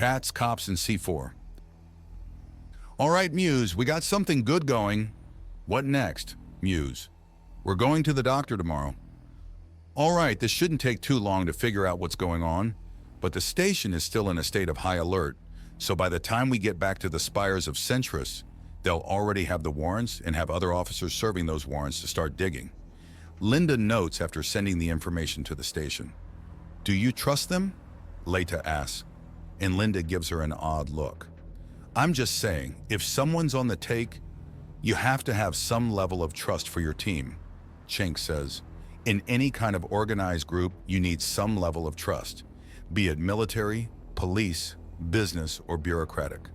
Cats, cops, and C4. All right, Muse, we got something good going. What next, Muse? We're going to the doctor tomorrow. All right, this shouldn't take too long to figure out what's going on, but the station is still in a state of high alert, so by the time we get back to the spires of Centris, they'll already have the warrants and have other officers serving those warrants to start digging. Linda notes after sending the information to the station. Do you trust them? Leta asks, and Linda gives her an odd look. I'm just saying, if someone's on the take, you have to have some level of trust for your team, Cenk says. In any kind of organized group, you need some level of trust, be it military, police, business, or bureaucratic.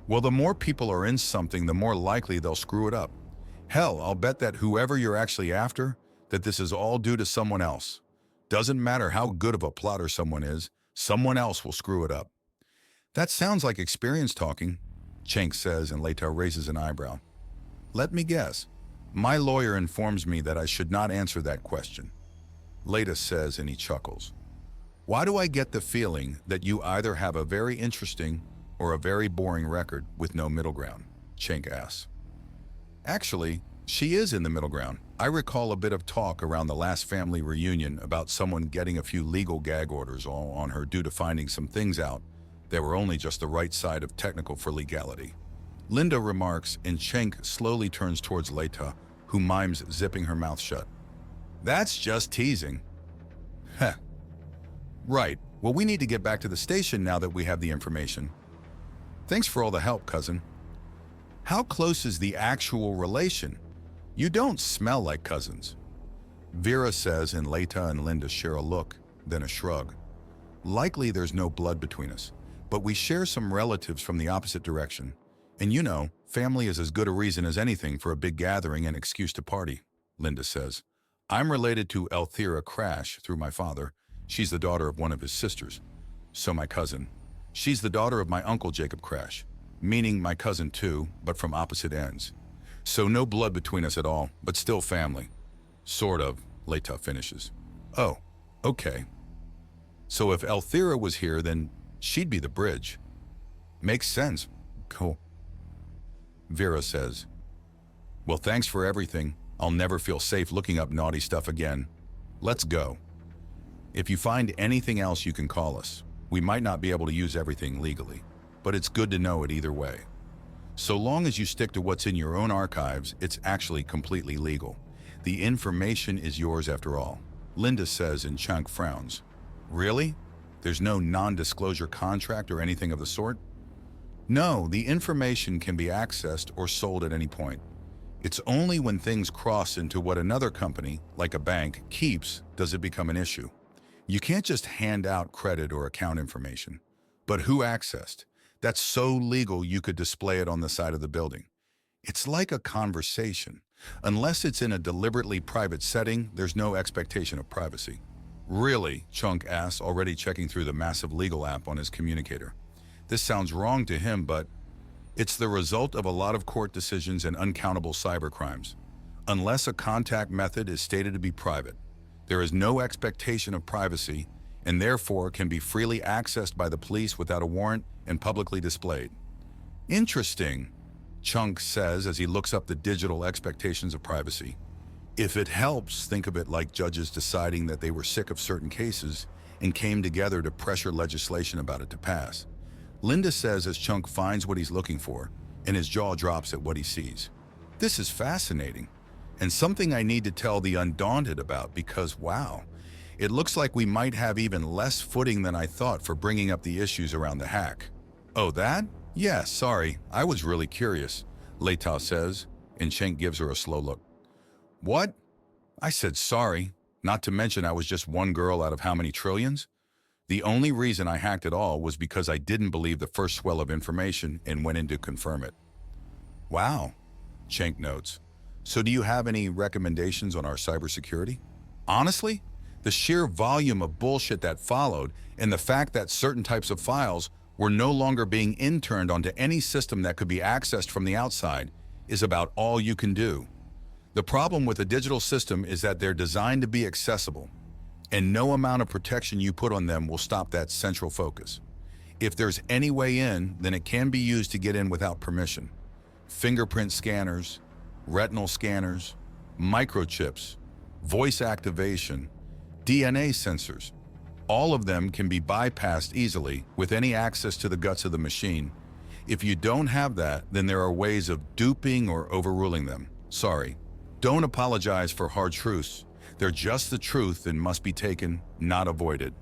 Well, the more people are in something, the more likely they'll screw it up. Hell, I'll bet that whoever you're actually after, that this is all due to someone else. Doesn't matter how good of a plotter someone is, someone else will screw it up. That sounds like experience talking, Cenk says, and Leta raises an eyebrow. Let me guess. My lawyer informs me that I should not answer that question. Leta says, and he chuckles. Why do I get the feeling that you either have a very interesting or a very boring record with no middle ground? Cenk asks. Actually, she is in the middle ground. I recall a bit of talk around the last family reunion about someone getting a few legal gag orders all on her due to finding some things out that were only just the right side of technical for legality. Linda remarks, and Cenk slowly turns towards Leta, who mimes zipping her mouth shut. That's just teasing. Heh. Right. Well, we need to get back to the station now that we have the information. Thanks for all the help, cousin. How close is the actual relation? You don't smell like cousins. Vera says, and Leta and Linda share a look, then a shrug. Likely there's no blood between us, but we share some relatives from the opposite direction. And you know, family is as good a reason as anything for a big gathering and excuse to party, Linda says. I'm related to Elthira Crash through my father. She's the daughter of one of his sisters. So my cousin. She's the daughter of my uncle Jacob Crash, meaning my cousin too, but from opposite ends. So no blood between us at all, but still family. Sort of, Leta finishes. Oh, okay. So if Elthira was here, then she'd be the bridge. Makes sense. Cool. Vera says, well, thanks for everything. I'll never feel safe looking up naughty stuff again. Let's go. If you find anything else, you can call us. We might not be able to use everything legally, but it's good to know it either way. So long as you stick to what's in your own archives, it's actually completely legal. The information is yours after all, Linda says, and Cenk frowns. Really? There's no non-disclosure contract or anything of the sort? No, the information can be accessed or sold at any point. It's only when things cross into what another company, like a bank, keeps does it become an issue. You can't just hand out credit or account information. But who accessed? That's so legal you could display it on the side of the building. It's like a conversation. Unless it's in a deliberately private setting, there's no expectation of privacy. Really? Cenk asks, already checking through the massive legal app on his communicator. This sounds wrong to him, but it's the result of a lot of court decisions and uncountable cybercrimes. Unless a contact method is stated to be private, there is no expectation of privacy and therefore can be freely accessed by the police without a warrant and publicly displayed. Interesting, Cenk says as he looks up the digital expectations of privacy. If it helps, think of it like judges deciding that they were sick of certain cases and came together to pressure legislation about it to pass. Linda says as Cenk finds what he's looking for, and his jaw drops at what he sees. This is fascinating, and something I need to tell the Undaunted about because, wow, it looks like we might have even less footing than I thought for bringing up the issues around the hack. Oh, that? Yeah, sorry, I was really curious, Leta says, and Cenk gives her a slow look. What? I said sorry, not to mention I was just one girl out of how many trillions? The only reason I hacked at all was because I didn't believe the first swell of information and went in to confirm it. Wow, Cenk notes. So do you have any recommendations on our cybersecurity? Honestly, the sheer volume of bullshit that followed and the fact that certain types of files were no longer being interned onto any system that could be accessed from the outside is about all you can do. The problem with a digital system is that they're designed to be accessible, and no amount of protection you put on them will stop that central focus. If there's any way in, then it can be used to get in without permission. Fingerprint scanners, retinal scanners, microchips, voice activation, DNA sensors. All of them can be bypassed easily with any access to the guts of the machine. If you don't have that, then there are ways of duping or overruling them. Sorry. Don't apologize for hard truths. They're just the truth and must be taken, not avoided.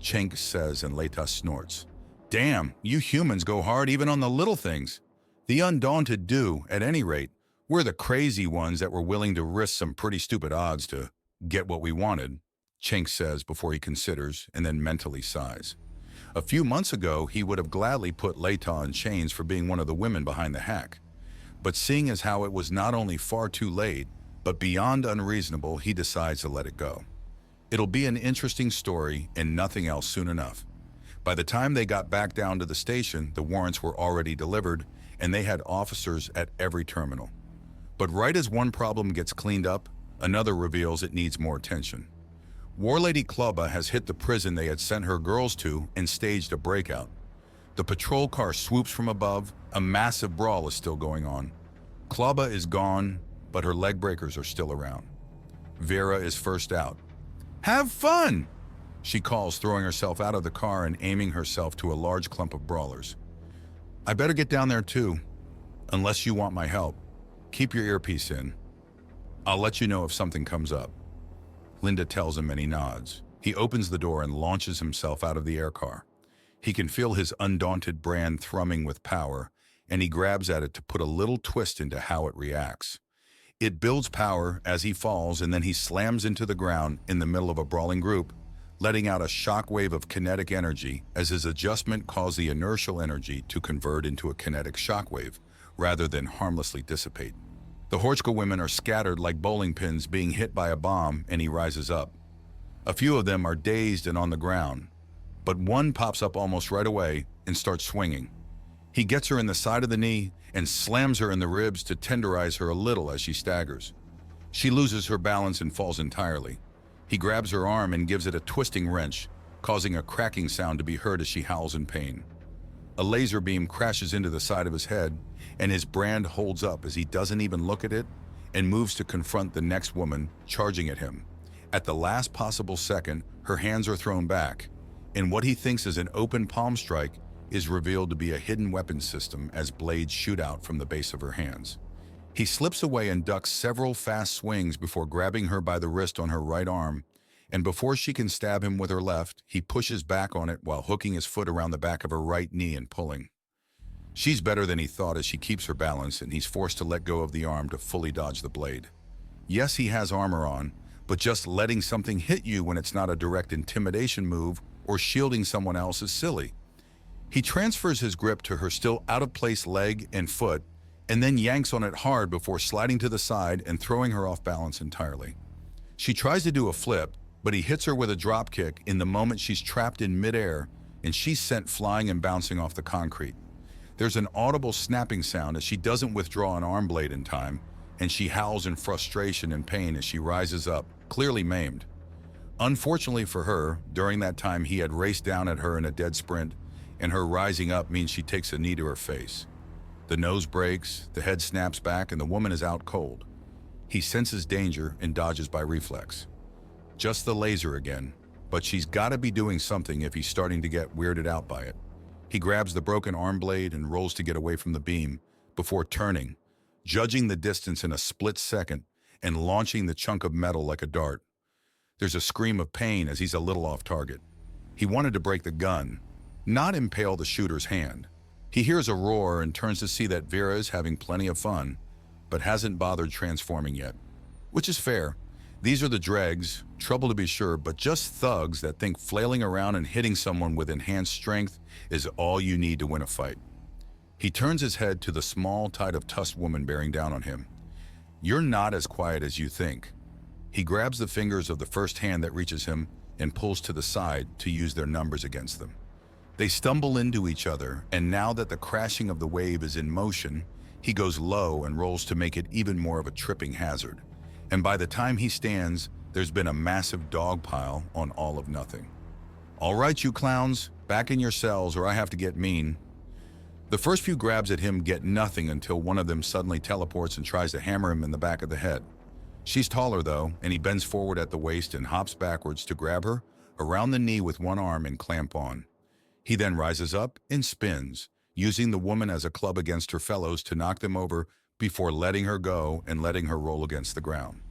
Cenk says, and Leta snorts. Damn, you humans go hard even on the little things. The undaunted do, at any rate. We're the crazy ones that were willing to risk some pretty stupid odds to get what we wanted, Cenk says before he considers and then mentally sighs. A few months ago, he would have gladly put Leta in chains for being one of the women behind the hack. But seeing as how it was not only far too late, but beyond unreasonable, he decides to let it go. It'll be an interesting story and nothing else soon enough. By the time they got back down to the station, the warrants were already delivered, and they had officers at every terminal. But right as one problem gets cleaned up, another reveals it needs more attention. Warlady Klubba has hit the prison they had sent her girls to and staged a breakout. The patrol car swoops from above, a massive brawl is still going on. Klubba is gone, but her leg breakers are still around. Vera is first out. Have fun! She calls, throwing herself out of the car and aiming herself to a large clump of brawlers. I better get down there too, unless you want my help. Keep your earpiece in. I'll let you know if something comes up. Linda tells him and he nods. He opens the door and launches himself out of the air car. He can feel his undaunted brand thrumming with power, and he grabs at it to put a little twist into how it reacts. It builds power as he falls, and then he slams into the ground in the middle of a brawling group, letting out a shockwave of kinetic energy as his adjustment caused the inertial energy to convert into a kinetic shockwave, rather than harmlessly dissipate. The Horchka women are scattered like bowling pins being hit by a bomb, and he rises up. A few of them are dazed and on the ground, but one pops up almost right away and starts swinging. He gets her in the side of the knee and slams her in the ribs to tenderize her a little as she staggers. She loses her balance and falls entirely. He grabs her arm and gives it a twisting wrench, causing a cracking sound to be heard as she howls in pain. A laser beam crashes into the side of his head, and his brand holds up as he doesn't even look at it and moves to confront the next woman charging at him. At the last possible second, her hands are thrown back, and what he thinks is an open palm strike is revealed to be a hidden weapon system as blades shoot out from the base of her hands. He slips away and ducks several fast swings before grabbing her by the wrist on her right arm, and before she can stab him with her left, he pushes back on it while hooking his foot around the back of her right knee and pulling. She's better than he thought as she keeps her balance, and he's forced to let go of the arm to fully dodge the blade. Yes, he has armor on, but just letting something hit you when it's not a direct intimidation move or shielding someone else is silly. He transfers his grip to her still out-of-place leg and foot, and then yanks on it hard before sliding to the side and throwing her off balance entirely. She tries to do a flip, but he hits her with a drop kick in the moment she's trapped in midair, and she's sent flying and bouncing off the concrete. There's an audible snapping sound as she doesn't withdraw an arm blade in time, and she howls in frustration and pain as she rises up, clearly maimed. Unfortunately for her, during that time he had raced down at her in a dead sprint, and her rising up means she takes a knee to her face. The nose breaks, the head snaps back, and the woman is out cold. He senses danger and dodges by reflex. Just the laser again, but she's got to be doing something if he's starting to get weirded out by it. He grabs the broken arm blade and rolls to get away from the beam before turning, judging the distance in a split second and launching the chunk of metal like a dart. There's a scream of pain as he's a little off target. He wanted to break the gun, not impale the shooter's hand. He hears a roar and turns to see that Vera is having plenty of fun, but hasn't bothered transforming yet. Which is fair. These are the dregs, trouble to be sure, but just thugs that think flailing around and hitting someone with enhanced strength is all you need to win a fight. He turns his head to the small, tight-of-tusked woman bearing down on him. You're not as quiet as you think. He grabs the fingers of the first hand that reaches him and pulls to the side to use their numbers against them. They stumble into each other, and now that the crashing of the wave is in motion, he goes low and rolls to make it even more of a tripping hazard. And by the time he stands, there's been a massive dog pile on all of nothing. All right, you clowns, Back in your cells or I have to get mean. The first few grabs at him get nothing until one of them suddenly teleports and tries to hammer him in the back of the head. She's taller though, and he bends forward at the waist and hops backwards to grab her around the knee with one arm and clamp on. He then rises up and spins, using the woman as a club against her fellows to knock them over before letting her go and letting her roll against the ground.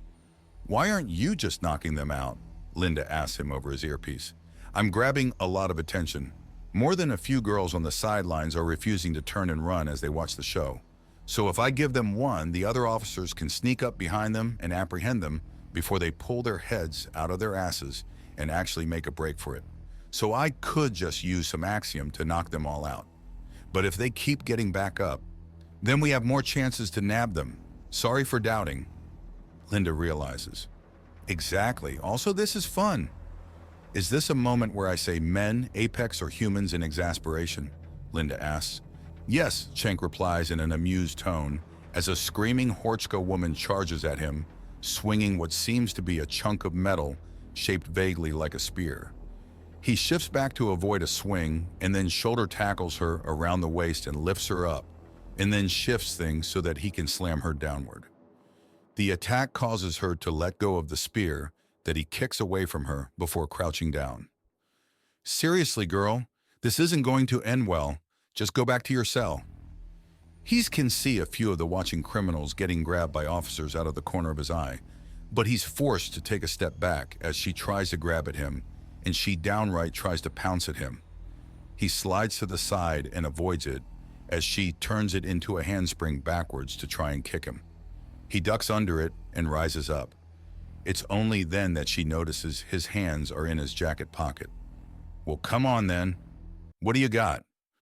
"Why aren't you just knocking them out?" Linda asks him over his earpiece. "I'm grabbing a lot of attention. More than a few girls on the sidelines are refusing to turn and run as they watch the show. So if I give them one, the other officers can sneak up behind them and apprehend them before they pull their heads out of their asses and actually make a break for it. So I could just use some axiom to knock them all out. But if they keep getting back up, then we have more chances to nab them. Sorry for doubting." Linda realizes. Exactly. Also, this is fun. Is this a moment where I say men, apex, or humans in exasperation? Linda asks. Yes, Cenk replies in an amused tone as a screaming Horchka woman charges at him, swinging what seems to be a chunk of metal shaped vaguely like a spear. He shifts back to avoid a swing and then shoulder tackles her around the waist and lifts her up, and then shifts things so that he can slam her downward. The attack causes her to let go of the spear that he kicks away from her before crouching down. "Seriously, girl, this isn't going to end well. Just go back to your cell." He can see a few of the watching criminals getting grabbed by officers out of the corner of his eye, but he's forced to take a step back as she tries to grab at him, and she downright tries to pounce at him. He slides to the side and avoids it as she turns it into a handspring backwards to try and kick him. He ducks under it and rises up. It's only then that she notices his hands are in his jacket pocket. "Well, come on then. What do you got?"